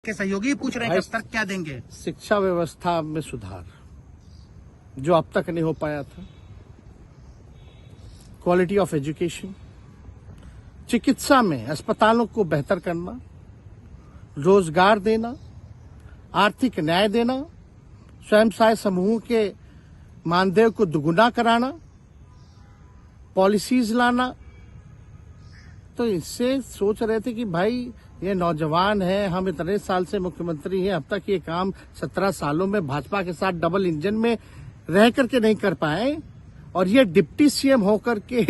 के सहयोगी पूछ रहे हैं, कब तक क्या देंगे? शिक्षा व्यवस्था में सुधार जो अब तक नहीं हो पाया था, क्वालिटी ऑफ एजुकेशन, चिकित्सा में अस्पतालों को बेहतर करना, रोजगार देना, आर्थिक न्याय देना, स्वयं सहायता समूह के मानदेय को दुगुना कराना, पॉलिसीज लाना। तो इससे सोच रहे थे कि भाई ये नौजवान है, हम इतने साल से मुख्यमंत्री हैं, अब तक ये काम 17 सालों में भाजपा के साथ डबल इंजन में रह करके नहीं कर पाए, और ये डिप्टी सीएम होकर के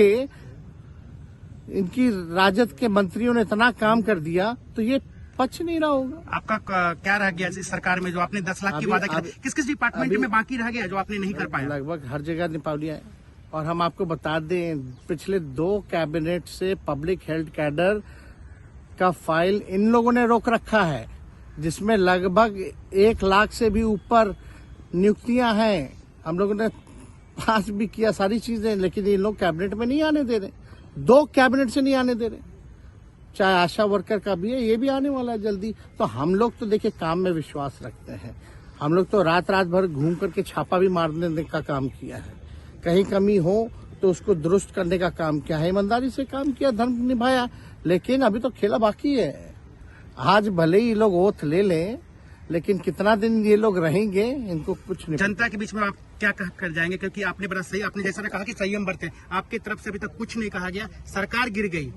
इनकी राजद के मंत्रियों ने इतना काम कर दिया, तो ये पच नहीं रहा होगा। आपका क्या रह गया इस सरकार में जो आपने 10 लाख की वादा किया? किस किस डिपार्टमेंट में बाकी रह गया जो आपने नहीं कर पाया? लगभग हर जगह निपा लिया है। और हम आपको बता दें, पिछले 2 कैबिनेट से पब्लिक हेल्थ कैडर का फाइल इन लोगों ने रोक रखा है, जिसमें लगभग 1 लाख से भी ऊपर नियुक्तियां हैं। हम लोगों ने पास भी किया सारी चीजें, लेकिन ये लोग कैबिनेट में नहीं आने दे रहे। 2 कैबिनेट से नहीं आने दे रहे। चाहे आशा वर्कर का भी है, ये भी आने वाला है जल्दी। तो हम लोग तो देखिए काम में विश्वास रखते हैं। हम लोग तो रात भर घूम करके छापा भी मारने का काम किया है। कहीं कमी हो तो उसको दुरुस्त करने का काम किया है, ईमानदारी से काम किया, धर्म निभाया। लेकिन अभी तो खेला बाकी है। आज भले ही लोग ओथ ले लें, लेकिन कितना दिन ये लोग रहेंगे, इनको कुछ नहीं। जनता के बीच में आप क्या कह कर जाएंगे? क्योंकि आपने बड़ा सही, आपने जैसा कहा कि संयम बरते, आपकी तरफ से अभी तक कुछ नहीं कहा गया, सरकार गिर गई,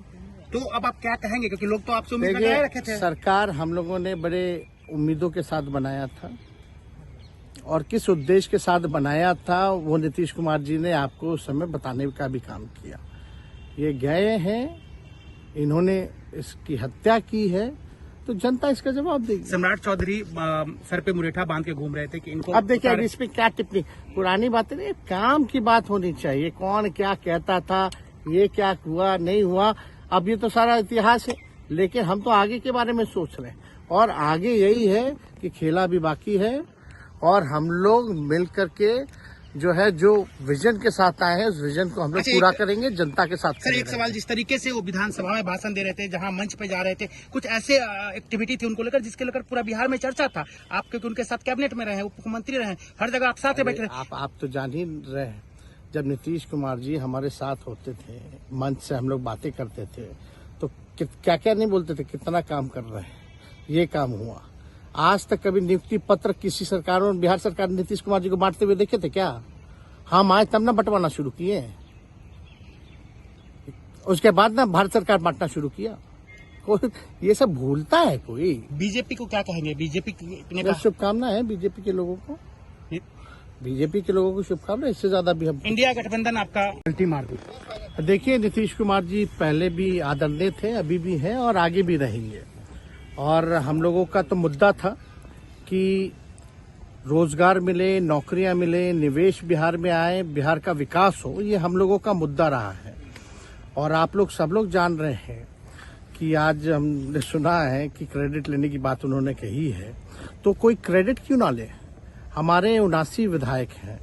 तो अब आप क्या कहेंगे? क्योंकि लोग तो आपसे उम्मीद लगाए रखे थे। सरकार हम लोगों ने बड़े उम्मीदों के साथ बनाया था, और किस उद्देश्य के साथ बनाया था वो नीतीश कुमार जी ने आपको उस समय बताने का भी काम किया। ये गए हैं, इन्होंने इसकी हत्या की है, तो जनता इसका जवाब देगी। सम्राट चौधरी सर पे मुरेठा बांध के घूम रहे थे कि इनको अब देखिए इस पे क्या टिप्पणी, पुरानी बातें नहीं, काम की बात होनी चाहिए। कौन क्या कहता था, ये क्या हुआ नहीं हुआ, अब ये तो सारा इतिहास है। लेकिन हम तो आगे के बारे में सोच रहे हैं, और आगे यही है कि खेला भी बाकी है, और हम लोग मिल करके जो है, जो विजन के साथ आए हैं, उस विजन को हम लोग पूरा करेंगे, जनता के साथ। सर एक सवाल, जिस तरीके से वो विधानसभा में भाषण दे रहे थे, जहां मंच पे जा रहे थे, कुछ ऐसे एक्टिविटी थी उनको लेकर जिसके लेकर पूरा बिहार में चर्चा था। आप क्योंकि उनके साथ कैबिनेट में रहे, मुख्यमंत्री रहे, हर जगह आप साथ बैठे रहे। आप तो जान ही रहे हैं, जब नीतीश कुमार जी हमारे साथ होते थे, मंच से हम लोग बातें करते थे, तो क्या क्या नहीं बोलते थे, कितना काम कर रहे हैं, ये काम हुआ। आज तक कभी नियुक्ति पत्र किसी सरकारों ने, बिहार सरकार ने नीतीश कुमार जी को बांटते हुए देखे थे क्या? हम आए तब ना बंटवाना शुरू किए, उसके बाद ना भारत सरकार बांटना शुरू किया। कोई ये सब भूलता है कोई? बीजेपी को क्या कहेंगे? बीजेपी ने शुभकामना है बीजेपी के लोगों को, बीजेपी के लोगों को शुभकामना। इससे ज्यादा भी हम इंडिया गठबंधन आपका उल्टी मार दी। देखिए, नीतीश कुमार जी पहले भी आदरणीय थे, अभी भी हैं और आगे भी रहेंगे। और हम लोगों का तो मुद्दा था कि रोजगार मिले, नौकरियां मिले, निवेश बिहार में आए, बिहार का विकास हो, ये हम लोगों का मुद्दा रहा है। और आप लोग सब लोग जान रहे हैं कि आज हमने सुना है कि क्रेडिट लेने की बात उन्होंने कही है, तो कोई क्रेडिट क्यों ना ले? हमारे 79 विधायक हैं,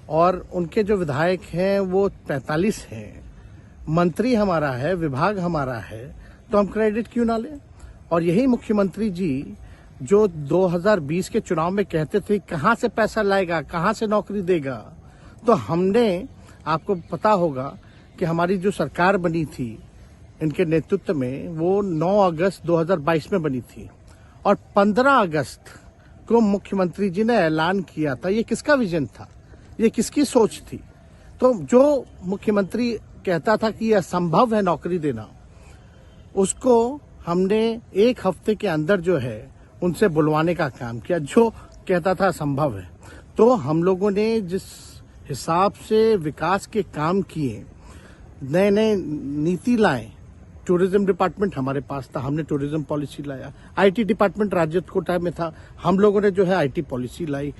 और उनके जो विधायक हैं वो 45 हैं, मंत्री हमारा है, विभाग हमारा है, तो हम क्रेडिट क्यों ना लें? और यही मुख्यमंत्री जी जो 2020 के चुनाव में कहते थे कहां से पैसा लाएगा, कहां से नौकरी देगा, तो हमने, आपको पता होगा कि हमारी जो सरकार बनी थी इनके नेतृत्व में, वो 9 अगस्त 2022 में बनी थी, और 15 अगस्त को मुख्यमंत्री जी ने ऐलान किया था। ये किसका विजन था, ये किसकी सोच थी? तो जो मुख्यमंत्री कहता था कि यह असंभव है नौकरी देना, उसको हमने 1 हफ्ते के अंदर जो है उनसे बुलवाने का काम किया, जो कहता था असंभव है। तो हम लोगों ने जिस हिसाब से विकास के काम किए, नए नए नीति लाए, टूरिज्म डिपार्टमेंट हमारे पास था, हमने टूरिज्म पॉलिसी लाया। आईटी डिपार्टमेंट राज्य कोटा में था, हम लोगों ने जो है आईटी पॉलिसी लाई।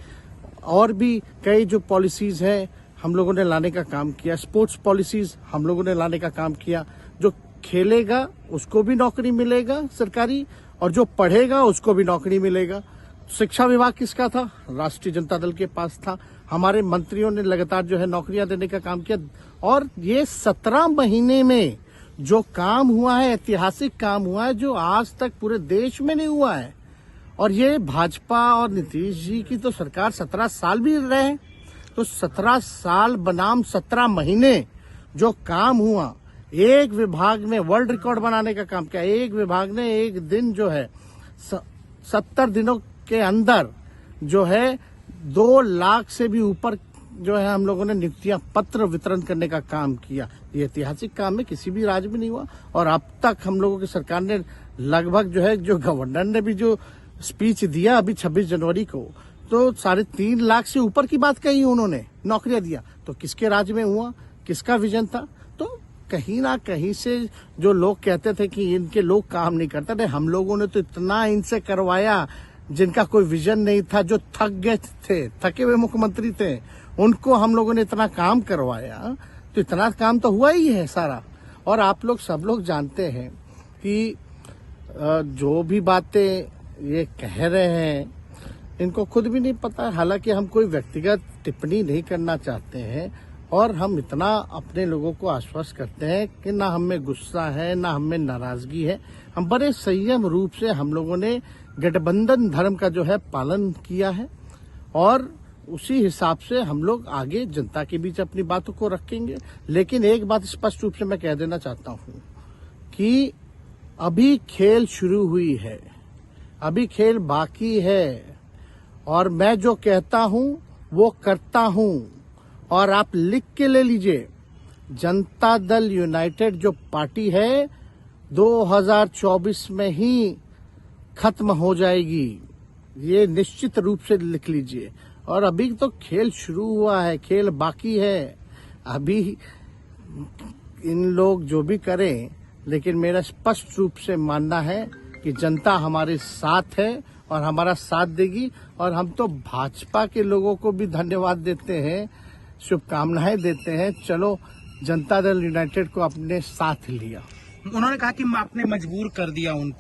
और भी कई जो पॉलिसीज हैं हम लोगों ने लाने का काम किया। स्पोर्ट्स पॉलिसीज हम लोगों ने लाने का काम किया। जो खेलेगा उसको भी नौकरी मिलेगा सरकारी, और जो पढ़ेगा उसको भी नौकरी मिलेगा। शिक्षा विभाग किसका था? राष्ट्रीय जनता दल के पास था। हमारे मंत्रियों ने लगातार जो है नौकरियां देने का काम किया, और ये 17 महीने में जो काम हुआ है, ऐतिहासिक काम हुआ है, जो आज तक पूरे देश में नहीं हुआ है। और ये भाजपा और नीतीश जी की तो सरकार 17 साल भी रहे हैं, तो 17 साल बनाम 17 महीने जो काम हुआ, एक विभाग में वर्ल्ड रिकॉर्ड बनाने का काम किया। एक विभाग ने एक दिन जो है 70 दिनों के अंदर जो है 2 लाख से भी ऊपर जो है हम लोगों ने नियुक्तियां पत्र वितरण करने का काम किया। ये ऐतिहासिक काम है, किसी भी राज्य में नहीं हुआ। और अब तक हम लोगों की सरकार ने लगभग जो है, जो गवर्नर ने भी जो स्पीच दिया अभी 26 जनवरी को, तो 3.5 लाख से ऊपर की बात कही उन्होंने, नौकरियां दिया। तो किसके राज्य में हुआ, किसका विजन था? तो कहीं ना कहीं से जो लोग कहते थे कि इनके लोग काम नहीं करते थे, हम लोगों ने तो इतना इनसे करवाया जिनका कोई विजन नहीं था, जो थक गए थे, थके हुए मुख्यमंत्री थे, उनको हम लोगों ने इतना काम करवाया। तो इतना काम तो हुआ ही है सारा। और आप लोग सब लोग जानते हैं कि जो भी बातें ये कह रहे हैं इनको खुद भी नहीं पता। हालांकि हम कोई व्यक्तिगत टिप्पणी नहीं करना चाहते हैं और हम इतना अपने लोगों को आश्वस्त करते हैं कि ना हमें गुस्सा है, ना हमें नाराजगी है। हम बड़े संयम रूप से हम लोगों ने गठबंधन धर्म का जो है पालन किया है और उसी हिसाब से हम लोग आगे जनता के बीच अपनी बातों को रखेंगे। लेकिन एक बात स्पष्ट रूप से मैं कह देना चाहता हूं कि अभी खेल शुरू हुई है, अभी खेल बाकी है और मैं जो कहता हूं वो करता हूं। और आप लिख के ले लीजिए, जनता दल यूनाइटेड जो पार्टी है 2024 में ही खत्म हो जाएगी, ये निश्चित रूप से लिख लीजिए। और अभी तो खेल शुरू हुआ है, खेल बाकी है। अभी इन लोग जो भी करें, लेकिन मेरा स्पष्ट रूप से मानना है कि जनता हमारे साथ है और हमारा साथ देगी। और हम तो भाजपा के लोगों को भी धन्यवाद देते हैं, शुभकामनाएं देते हैं। चलो, जनता दल यूनाइटेड को अपने साथ लिया। उन्होंने कहा कि आपने मजबूर कर दिया उनको।